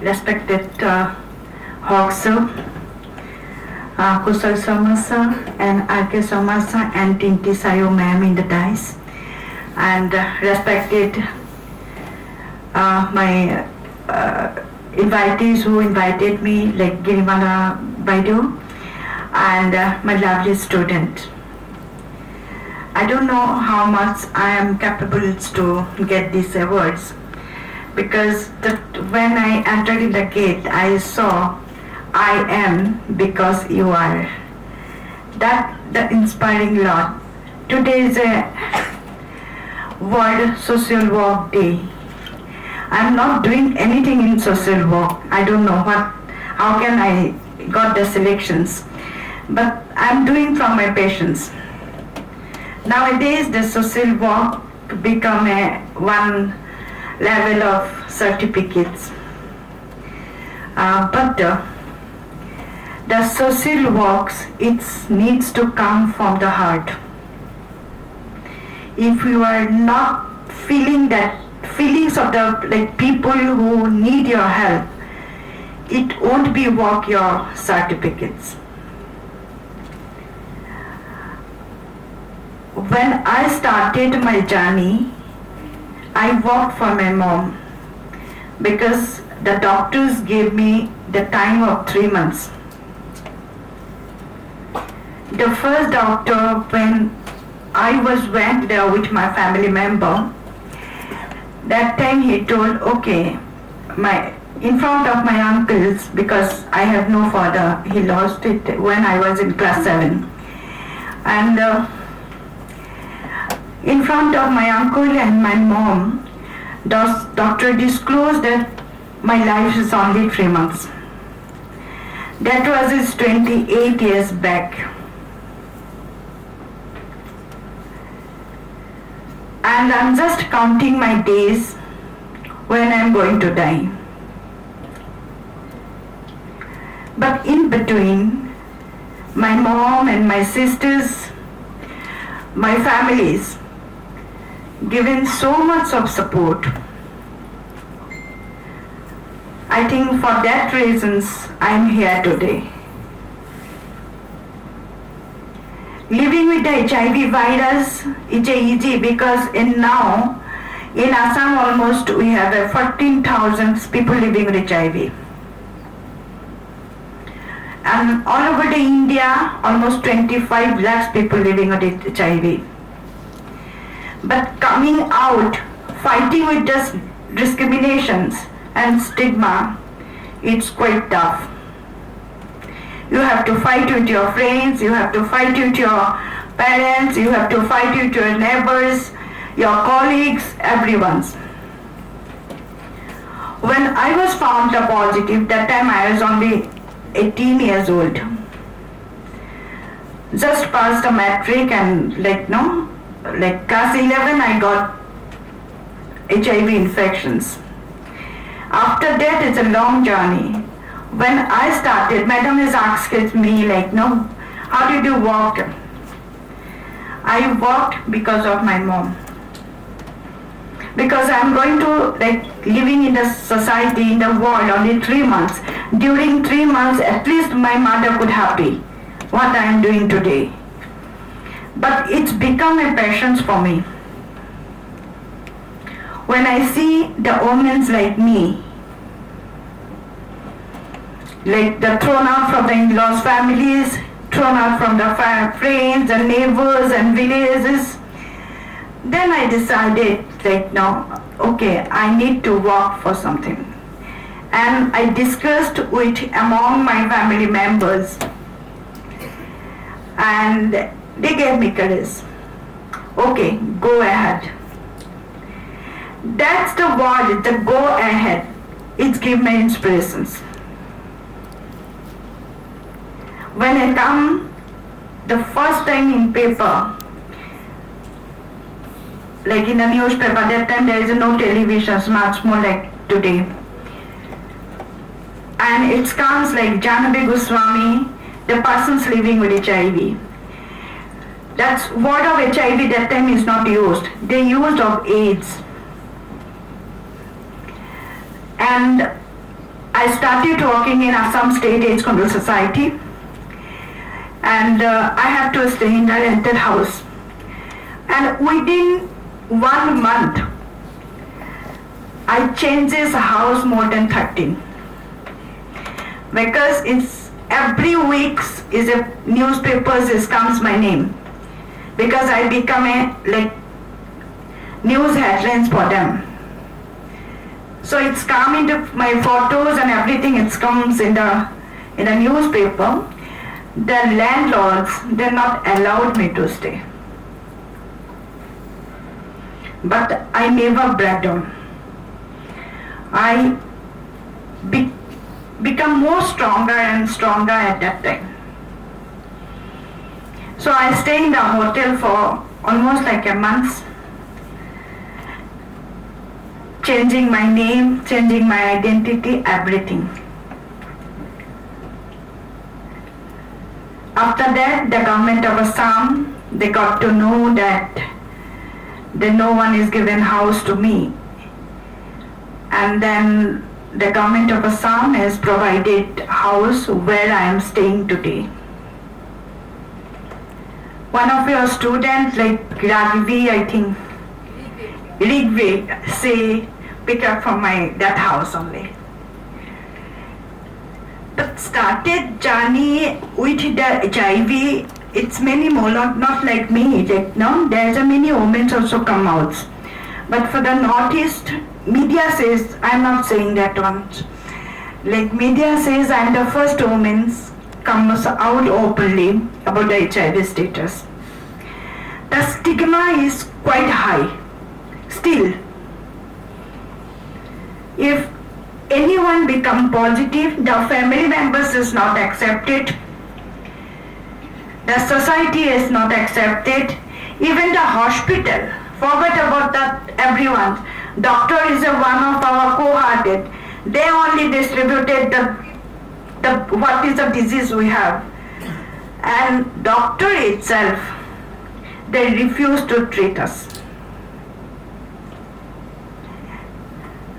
respected Hawksir, Kusal Samasa and R.K. Samasa and Tinti Sayo ma'am in the dice, and respected my invitees who invited me, like Girimala Baidu and my lovely student. I don't know how much I am capable to get these awards, because when I entered in the gate, I saw I am because you are. That the inspiring lot. Today is a World Social Work Day. I am not doing anything in social work. I don't know how can I got the selections, but I am doing from my passions. Nowadays, the social work become one level of certificates, but the social works, it needs to come from the heart. If you are not feeling that feelings of the people who need your help, it won't be work your certificates. When I started my journey, I worked for my mom because the doctors gave me the time of 3 months. The first doctor, when I went there with my family member, that time he told, okay, in front of my uncles, because I have no father, he lost it when I was in class 7. And in front of my uncle and my mom, the doctor disclosed that my life is only 3 months. That was 28 years back. And I'm just counting my days when I'm going to die. But in between, my mom and my sisters, my families, given so much of support. I think for that reasons I'm here today. Living with the HIV virus is easy because now in Assam almost we have 14,000 people living with HIV. And all over the India, almost 25 lakhs people living with HIV. But coming out, fighting with this discriminations and stigma, it's quite tough. You have to fight with your friends, you have to fight with your parents, you have to fight with your neighbors, your colleagues, everyone's. When I was found positive, that time I was only 18 years old. Just passed a matric and class 11 I got HIV infections. After that it's a long journey. When I started, madam has asked me how did you walk? I walked because of my mom. Because I'm going to living in the society, in the world only 3 months. During 3 months at least my mother could happy what I am doing today. But it's become a passion for me. When I see the women like me, they're thrown out from the in-laws' families, thrown out from the friends and neighbors and villages, then I decided okay, I need to work for something. And I discussed with among my family members, and they gave me courage. Okay, go ahead. That's the word, the go ahead. It's give me inspirations. When I come the first time in paper, in a newspaper, that time there is no television, much more like today. And it comes like Jahnabi Goswami, the persons living with HIV. That's word of HIV that time is not used. They used of AIDS. And I started working in Assam State AIDS Control Society, and I have to stay in a rented house. And within 1 month, I changed this house more than 13. Because it's every week is a newspapers comes my name. Because I become a news headlines for them. So it's come into my photos and everything. It comes in the newspaper. The landlords, they're not allowed me to stay. But I never break down. I become more stronger and stronger at that time. So I stay in the hotel for almost like a month, changing my name, changing my identity, everything. After that, the government of Assam, they got to know that no one is given house to me. And then the government of Assam has provided house where I am staying today. One of your students, like Ragvi, I think, Rigve, say, pick up from that house only. But started journey with the HIV, it's many more, not like me, there's a many women also come out. But for the Northeast, media says, I'm not saying that once. Like media says I'm the first woman comes out openly about the HIV status. The stigma is quite high. Still, if anyone become positive, the family members is not accepted. The society is not accepted. Even the hospital, forget about that everyone. Doctor is one of our co-hearted. They only distributed the what is the disease we have. And doctor itself, they refuse to treat us.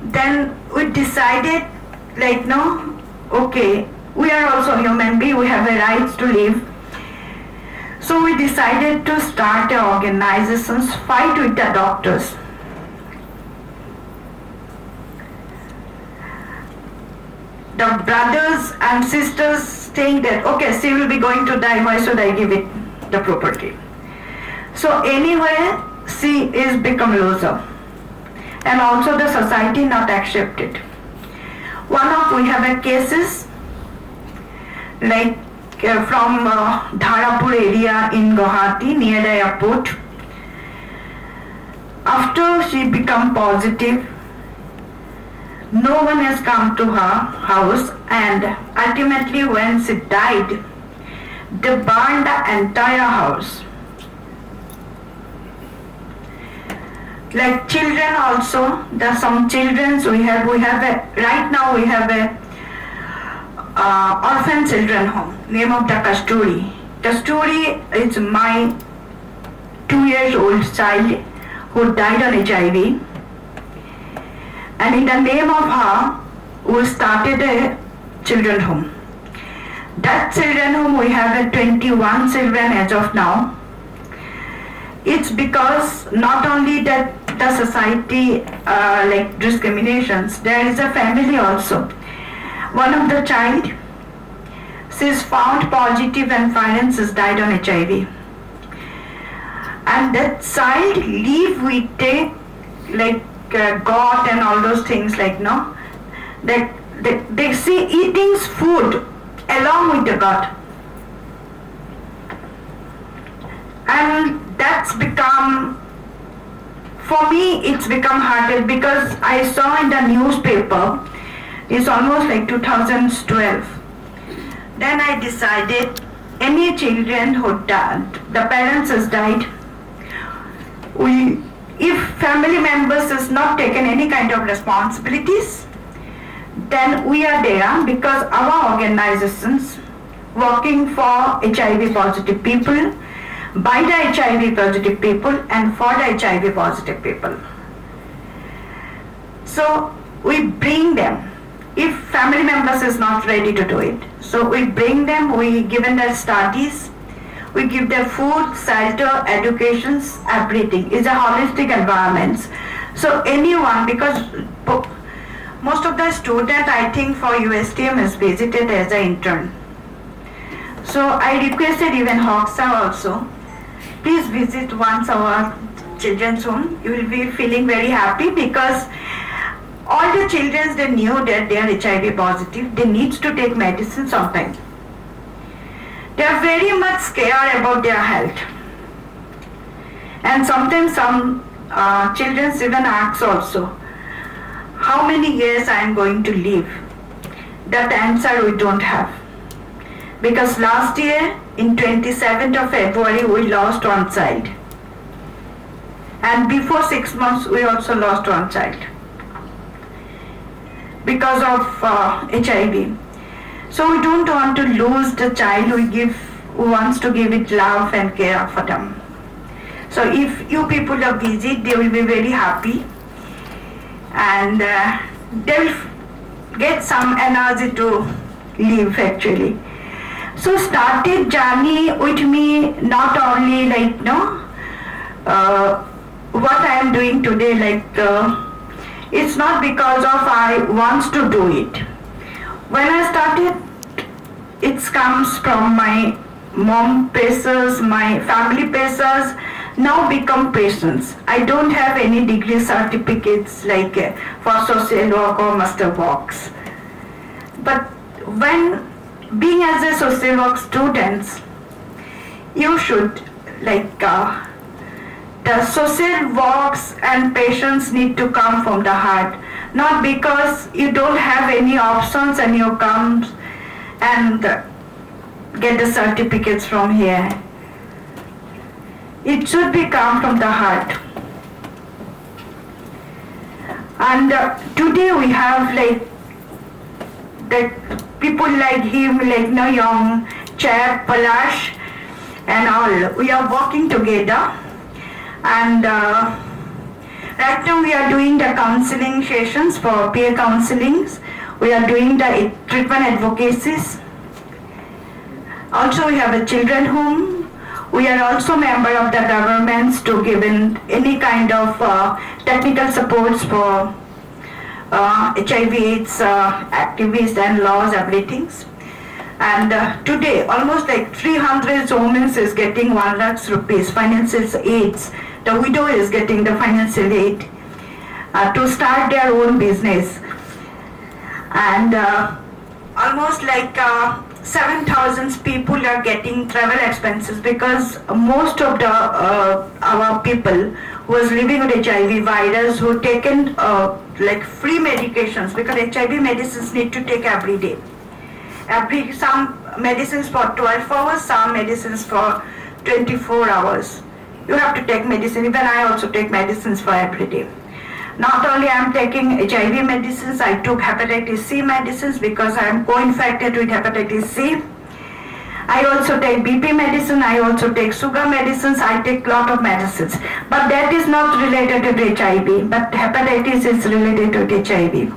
Then we decided, okay, we are also human beings, we have a right to live. So we decided to start an organization, fight with the doctors. The brothers and sisters saying that, okay, she will be going to die, why should I give it the property? So anyway, she is become loser. And also the society not accepted. We have a cases from Dharapur area in Guwahati near the airport. After she become positive, no one has come to her house, and ultimately when she died, they burned the entire house. Like children also, there are some children right now we have a orphan children home, name of the Kasturi. Kasturi is my 2-year-old child who died on HIV. And in the name of her, we started a children home. That children home, we have 21 children as of now. It's because not only that the society discriminations, there is a family also. One of the child, she is found positive and parents has died on HIV. And that child live with a God and all those things they see eating food along with the God. And that's become, for me it's become harder because I saw in the newspaper, it's almost 2012. Then I decided any children who died, the parents has died, if family members has not taken any kind of responsibilities, then we are there because our organizations working for HIV positive people, by the HIV positive people and for the HIV positive people. So we bring them if family members is not ready to do it. So we bring them, we give them their studies, we give them food, shelter, educations, everything. It's a holistic environment. So anyone, because most of the student I think for USTM is visited as an intern. So I requested even Hoxa also, please visit once our children's home. You will be feeling very happy because all the children, they knew that they are HIV positive. They need to take medicine sometimes. They are very much scared about their health. And sometimes some children even ask also, how many years I am going to live? That answer we don't have. Because last year, in 27th of February, we lost one child. And before 6 months, we also lost one child because of HIV. So we don't want to lose the child who wants to give it love and care for them. So if you people are visit, they will be very happy and they will get some energy to live actually. So started journey with me not only what I am doing today, it's not because of I want to do it. When I started, it comes from my mom patients, my family patients, now become patients. I don't have any degree certificates for social work or master works. But when being as a social work students, you should the social works and patients need to come from the heart, not because you don't have any options and you come and get the certificates from here. It should be come from the heart. And today we have people like him, young chap, Palash, and all. We are working together. And right now we are doing the counseling sessions for peer counselings. We are doing the treatment advocacies. Also we have a children home. We are also member of the governments to give in any kind of technical supports for HIV AIDS activists and laws, everything. And today almost 300 women is getting 1 lakh rupees financial aids. The widow is getting the financial aid to start their own business. And almost 7,000 people are getting travel expenses because most of the our people who is living with HIV virus who taken free medications, because HIV medicines need to take every day. Some medicines for 12 hours, some medicines for 24 hours. You have to take medicine. Even I also take medicines for every day. Not only I am taking HIV medicines, I took hepatitis C medicines because I am co-infected with hepatitis C. I also take BP medicine, I also take sugar medicines, I take lot of medicines. But that is not related to HIV, but hepatitis is related to HIV.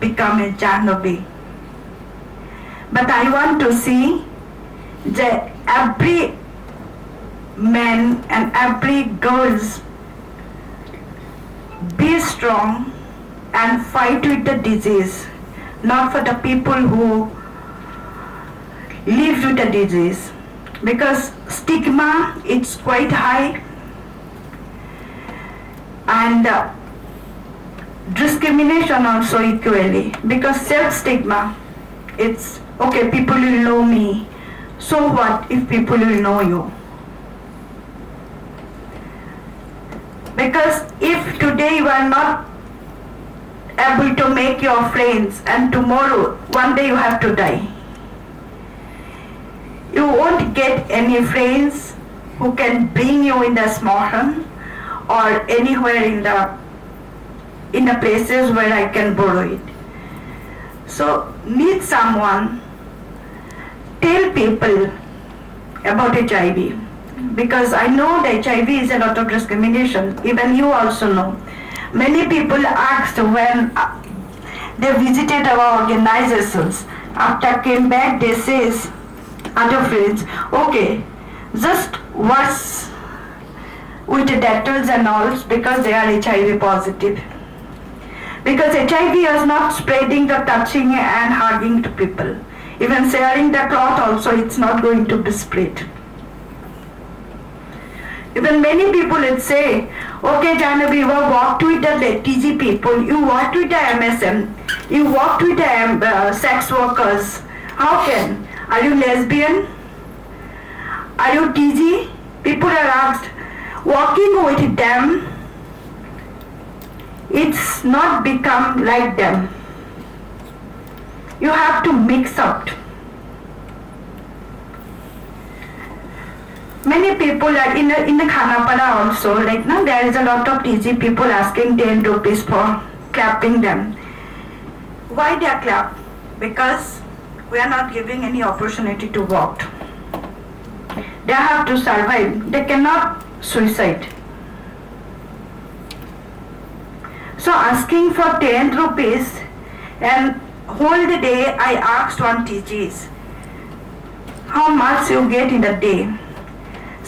Become a Jahnabi. But I want to see that every man and every girls be strong and fight with the disease, not for the people who live with the disease. Because stigma, it's quite high, and discrimination also equally. Because self-stigma, it's okay, people will know me. So what if people will know you? Because if today you are not able to make your friends and tomorrow, one day you have to die, you won't get any friends who can bring you in the smohan or anywhere in the places where I can borrow it. So meet someone, tell people about HIV. Because I know that HIV is a lot of discrimination. Even you also know. Many people asked when They visited our organizations. After came back, they says, other friends, okay, just wash with Dettol and all because they are HIV positive. Because HIV is not spreading the touching and hugging to people. Even sharing the cloth also, it's not going to be spread. Even many people would say, okay, Jahnabi, you walked with the TG people, you walked with the MSM, you walked with the sex workers. How can? Are you lesbian? Are you TG? People are asked, walking with them, it's not become like them. You have to mix up. Many people are in the Khanapara also, like now there is a lot of TG people asking 10 rupees for clapping them. Why they are clapped? Because we are not giving any opportunity to walk. They have to survive. They cannot suicide. So asking for 10 rupees and whole the day I asked one TGs, how much you get in a day?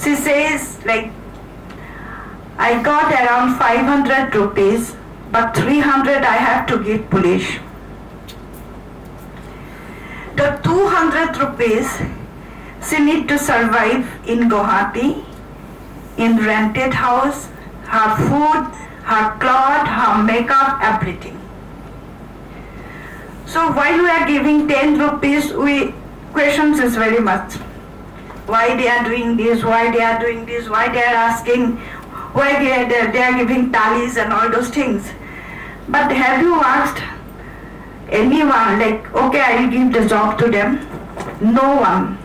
She says like, I got around 500 rupees, but 300 I have to give police. The 200 rupees she need to survive in Guwahati, in rented house, her food, her cloth, her makeup, everything. So while we are giving 10 rupees, we questions is very much. Why they are doing this, why they are doing this, why they are asking, why they are giving tallies and all those things. But have you asked anyone like, okay, I will give the job to them? No one.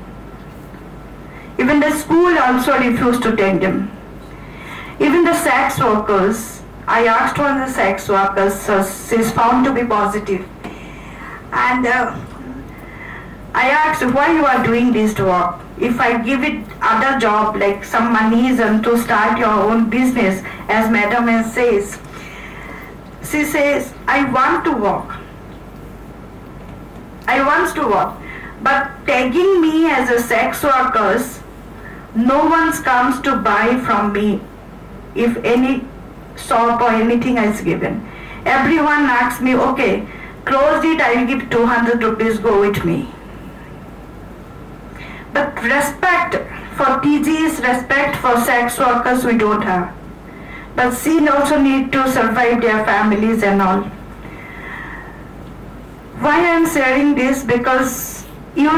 Even the school also refused to take them. Even the sex workers, I asked one of the sex workers, so she is found to be positive. And I asked why you are doing this work. If I give it other job like some monies and to start your own business, as Madam says, she says, I want to work. I want to work. But tagging me as a sex workers, no one comes to buy from me if any shop or anything is given. Everyone asks me, okay, close it, I will give 200 rupees, go with me. But respect for TGs, respect for sex workers we don't have. But she also need to survive their families and all. Why I am sharing this? Because you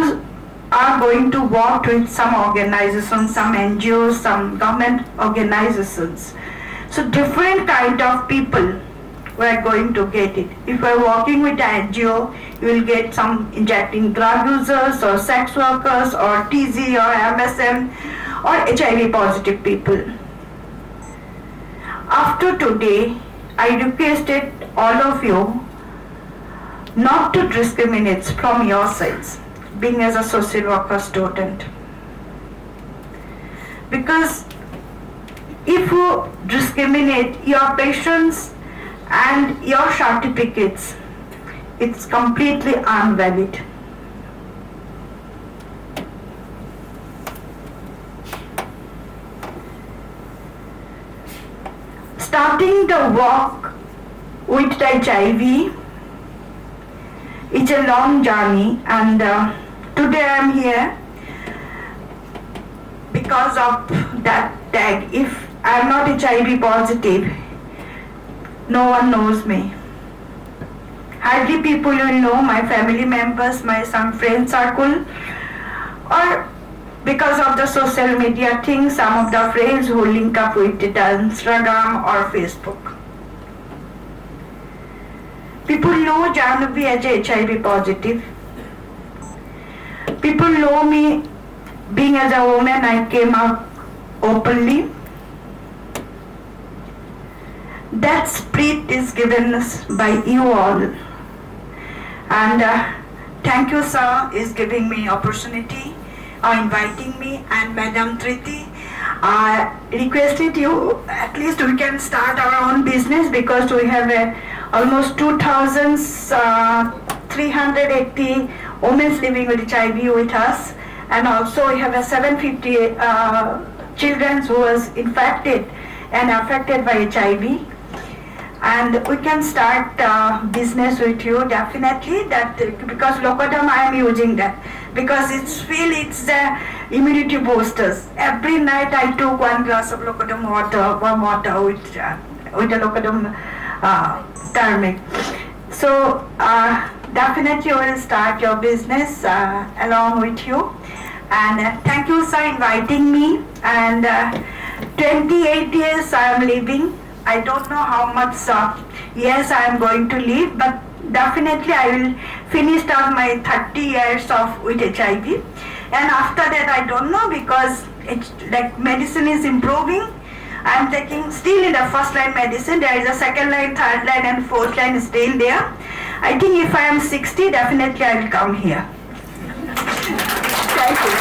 are going to work with some organizations, some NGOs, some government organizations. So different kind of people we are going to get it. If we are working with an NGO, you will get some injecting drug users or sex workers or TZ or MSM or HIV positive people. After today, I requested all of you not to discriminate from your sides, being as a social worker student. Because if you discriminate your patients and your certificates, it's completely invalid. Starting the work with HIV is a long journey, and today I am here because of that tag. If I am not HIV positive, no one knows me. Hardly people will know, my family members, my some friend circle, or because of the social media thing, some of the friends who link up with the Instagram or Facebook. People know Jahnabi as a HIV positive. People know me being as a woman, I came out openly. That spirit is given us by you all. And thank you, sir, is giving me opportunity, inviting me, and Madam Triti, requested you, at least we can start our own business because we have a almost 2,380 women living with HIV with us, and also we have a 750 children who was infected and affected by HIV. And we can start business with you definitely, that because Locodom I am using that because it's the immunity boosters. Every night I took 1 glass of Locodom water, warm water with the Locodom turmeric. So definitely we will start your business along with you. And thank you for inviting me. And 28 years I am living. I don't know how much years I am going to live, but definitely I will finish off my 30 years with HIV. And after that I don't know, because it's like medicine is improving. I am taking still in the first line medicine. There is a second line, third line and fourth line is still there. I think if I am 60, definitely I will come here. Thank you.